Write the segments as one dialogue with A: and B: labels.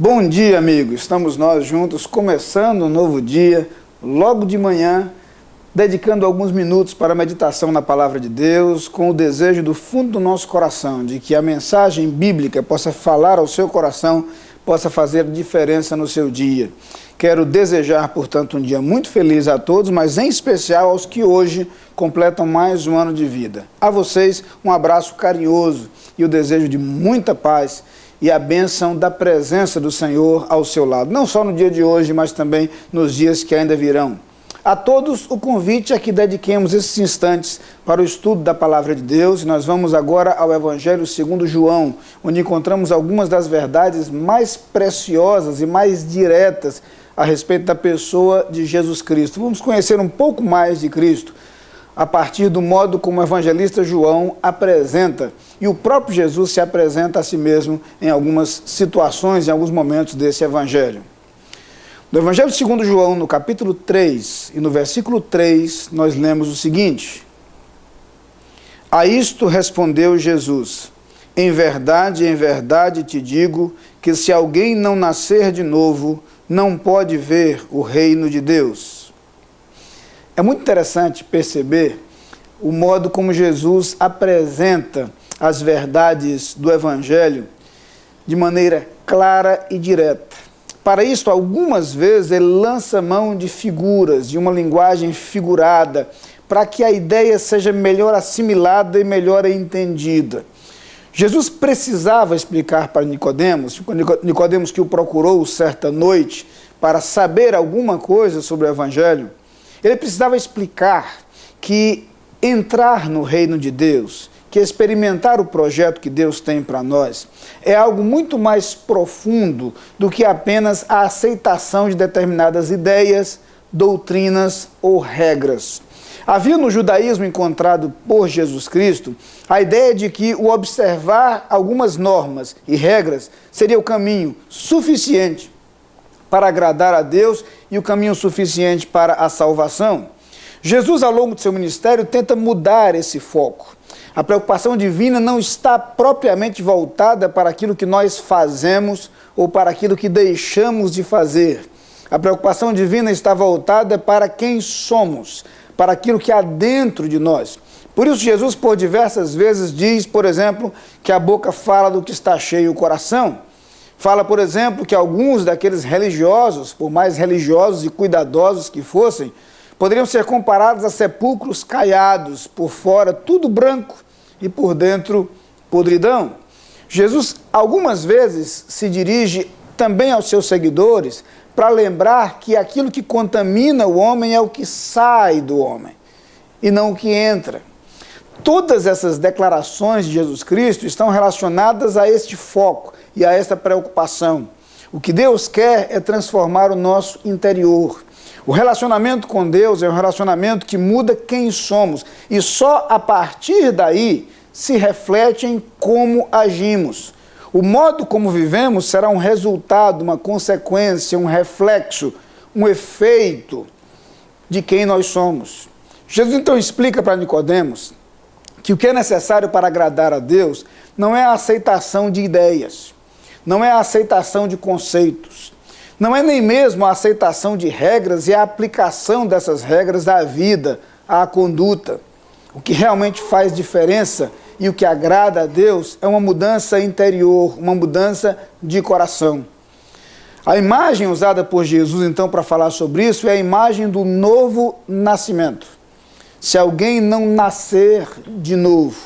A: Bom dia, amigo. Estamos nós juntos, começando um novo dia, logo de manhã, dedicando alguns minutos para a meditação na Palavra de Deus, com o desejo do fundo do nosso coração, de que a mensagem bíblica possa falar ao seu coração, possa fazer diferença no seu dia. Quero desejar, portanto, um dia muito feliz a todos, mas em especial aos que hoje completam mais um ano de vida. A vocês, um abraço carinhoso e o desejo de muita paz e a bênção da presença do Senhor ao seu lado, não só no dia de hoje, mas também nos dias que ainda virão. A todos o convite é que dediquemos esses instantes para o estudo da Palavra de Deus. Nós vamos agora ao Evangelho segundo João, onde encontramos algumas das verdades mais preciosas e mais diretas a respeito da pessoa de Jesus Cristo. Vamos conhecer um pouco mais de Cristo a partir do modo como o evangelista João apresenta, e o próprio Jesus se apresenta a si mesmo em algumas situações, em alguns momentos desse evangelho. No Evangelho segundo João, no capítulo 3 e no versículo 3, nós lemos o seguinte: A isto respondeu Jesus: em verdade te digo que se alguém não nascer de novo, não pode ver o reino de Deus. É muito interessante perceber o modo como Jesus apresenta as verdades do Evangelho de maneira clara e direta. Para isso, algumas vezes, ele lança mão de figuras, de uma linguagem figurada, para que a ideia seja melhor assimilada e melhor entendida. Jesus precisava explicar para Nicodemos que o procurou certa noite para saber alguma coisa sobre o Evangelho. Ele precisava explicar que entrar no reino de Deus, que experimentar o projeto que Deus tem para nós, é algo muito mais profundo do que apenas a aceitação de determinadas ideias, doutrinas ou regras. Havia no judaísmo encontrado por Jesus Cristo a ideia de que o observar algumas normas e regras seria o caminho suficiente para agradar a Deus e o caminho suficiente para a salvação. Jesus, ao longo de seu ministério, tenta mudar esse foco. A preocupação divina não está propriamente voltada para aquilo que nós fazemos ou para aquilo que deixamos de fazer. A preocupação divina está voltada para quem somos, para aquilo que há dentro de nós. Por isso, Jesus, por diversas vezes, diz, por exemplo, que a boca fala do que está cheio o coração. Fala, por exemplo, que alguns daqueles religiosos, por mais religiosos e cuidadosos que fossem, poderiam ser comparados a sepulcros caiados, por fora tudo branco e por dentro podridão. Jesus, algumas vezes, se dirige também aos seus seguidores para lembrar que aquilo que contamina o homem é o que sai do homem e não o que entra. Todas essas declarações de Jesus Cristo estão relacionadas a este foco e a esta preocupação. O que Deus quer é transformar o nosso interior. O relacionamento com Deus é um relacionamento que muda quem somos e só a partir daí se reflete em como agimos. O modo como vivemos será um resultado, uma consequência, um reflexo, um efeito de quem nós somos. Jesus então explica para Nicodemos que o que é necessário para agradar a Deus não é a aceitação de ideias, não é a aceitação de conceitos, não é nem mesmo a aceitação de regras e a aplicação dessas regras à vida, à conduta. O que realmente faz diferença e o que agrada a Deus é uma mudança interior, uma mudança de coração. A imagem usada por Jesus, então, para falar sobre isso é a imagem do novo nascimento. Se alguém não nascer de novo.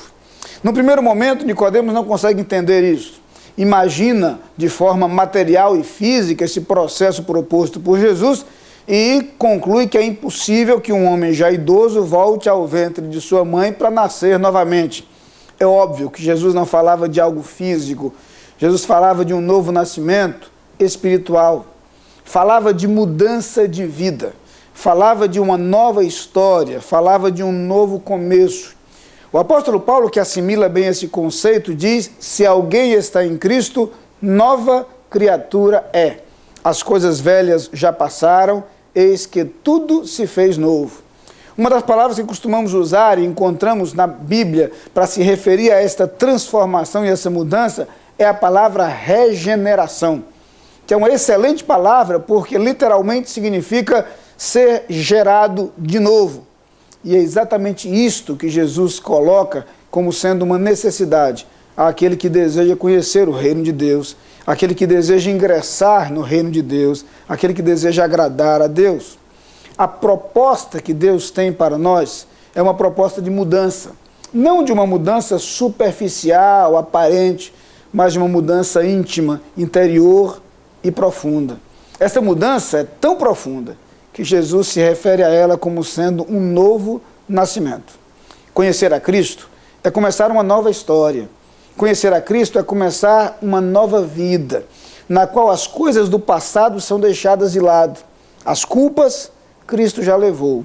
A: No primeiro momento, Nicodemos não consegue entender isso. Imagina de forma material e física esse processo proposto por Jesus e conclui que é impossível que um homem já idoso volte ao ventre de sua mãe para nascer novamente. É óbvio que Jesus não falava de algo físico, Jesus falava de um novo nascimento espiritual, falava de mudança de vida, falava de uma nova história, falava de um novo começo. O apóstolo Paulo, que assimila bem esse conceito, diz: se alguém está em Cristo, nova criatura é. As coisas velhas já passaram, eis que tudo se fez novo. Uma das palavras que costumamos usar e encontramos na Bíblia para se referir a esta transformação e essa mudança é a palavra regeneração. que é uma excelente palavra, porque literalmente significa ser gerado de novo. E é exatamente isto que Jesus coloca como sendo uma necessidade àquele que deseja conhecer o reino de Deus, aquele que deseja ingressar no reino de Deus, aquele que deseja agradar a Deus. A proposta que Deus tem para nós é uma proposta de mudança, não de uma mudança superficial, aparente, mas de uma mudança íntima, interior e profunda. Essa mudança é tão profunda que Jesus se refere a ela como sendo um novo nascimento. Conhecer a Cristo é começar uma nova história. Conhecer a Cristo é começar uma nova vida, na qual as coisas do passado são deixadas de lado. As culpas, Cristo já levou.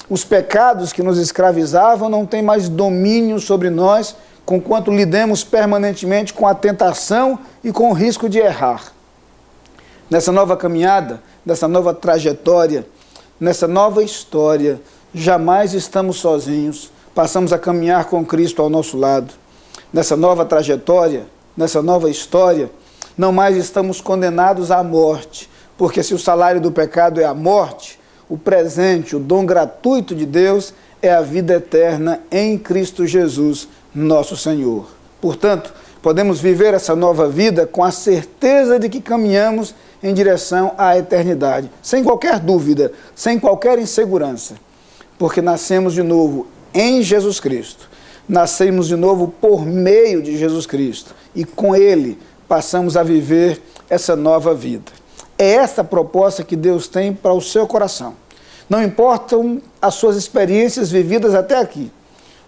A: Os pecados que nos escravizavam não têm mais domínio sobre nós, conquanto lidemos permanentemente com a tentação e com o risco de errar. Nessa nova caminhada, nessa nova trajetória, nessa nova história, jamais estamos sozinhos, passamos a caminhar com Cristo ao nosso lado. Nessa nova trajetória, nessa nova história, não mais estamos condenados à morte, porque se o salário do pecado é a morte, o presente, o dom gratuito de Deus é a vida eterna em Cristo Jesus, nosso Senhor. Portanto, podemos viver essa nova vida com a certeza de que caminhamos em direção à eternidade, sem qualquer dúvida, sem qualquer insegurança, porque nascemos de novo em Jesus Cristo. Nascemos de novo por meio de Jesus Cristo e com Ele passamos a viver essa nova vida. É essa a proposta que Deus tem para o seu coração. Não importam as suas experiências vividas até aqui.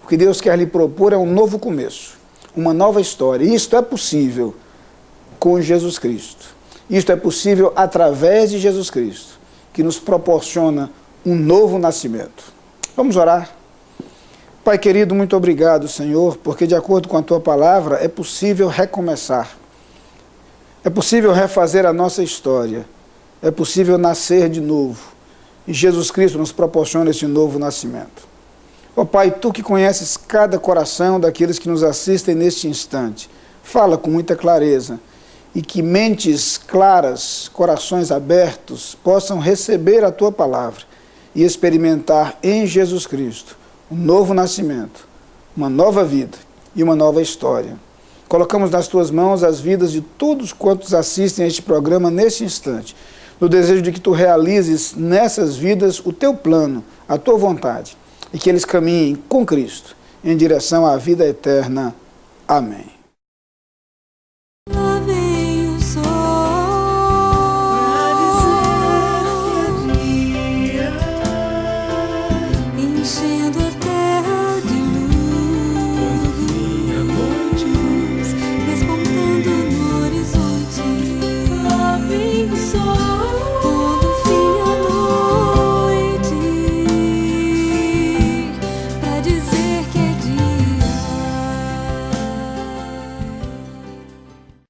A: O que Deus quer lhe propor é um novo começo, uma nova história. E isto é possível com Jesus Cristo. Isto é possível através de Jesus Cristo, que nos proporciona um novo nascimento. Vamos orar? Pai querido, muito obrigado, Senhor, porque de acordo com a Tua palavra é possível recomeçar. É possível refazer a nossa história. É possível nascer de novo. E Jesus Cristo nos proporciona esse novo nascimento. Ó Pai, Tu que conheces cada coração daqueles que nos assistem neste instante, fala com muita clareza e que mentes claras, corações abertos, possam receber a Tua palavra e experimentar em Jesus Cristo um novo nascimento, uma nova vida e uma nova história. Colocamos nas Tuas mãos as vidas de todos quantos assistem a este programa neste instante, no desejo de que Tu realizes nessas vidas o Teu plano, a Tua vontade, e que eles caminhem com Cristo em direção à vida eterna. Amém.